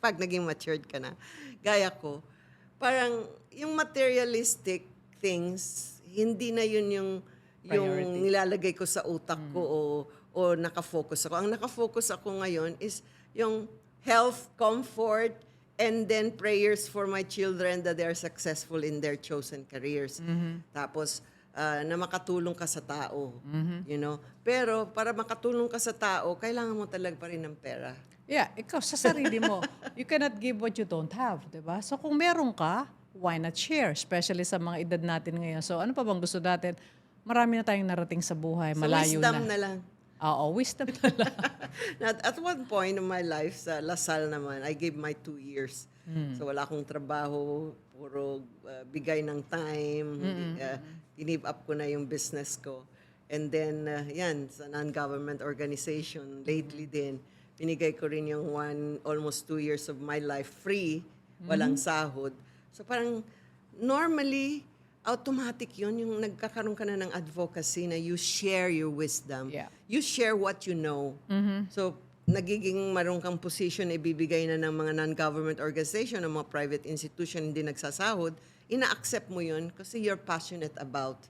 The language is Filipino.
pag naging matured ka na, gaya ko, parang yung materialistic things, hindi na yun yung Priority. nilalagay ko sa utak ko o nakafocus ako. Ang nakafocus ako ngayon is yung health, comfort, and then prayers for my children that they are successful in their chosen careers. Tapos, na makatulong ka sa tao, you know. Pero para makatulong ka sa tao, kailangan mo talaga pa rin ng pera. Yeah, ikaw sa sarili mo, you cannot give what you don't have, 'di ba? So kung meron ka, why not share? Especially sa mga edad natin ngayon. So ano pa bang gusto natin? Marami na tayong narating sa buhay, So malayo wisdom na. na lang. Oo, wisdom na lang. At one point in my life, sa Lasal naman, I gave my 2 years. So wala akong trabaho, puro bigay ng time. Give up ko na yung business ko. And then, yan, sa non-government organization, lately din, binigay ko rin yung almost 2 years of my life free, walang sahod. So parang, normally, automatic yun, yung nagkakaroon ka na ng advocacy na you share your wisdom. Yeah. You share what you know. So, nagiging marunong kang position na ibibigay na ng mga non-government organization, ng mga private institution hindi nagsasahod, ina-accept mo yun kasi you're passionate about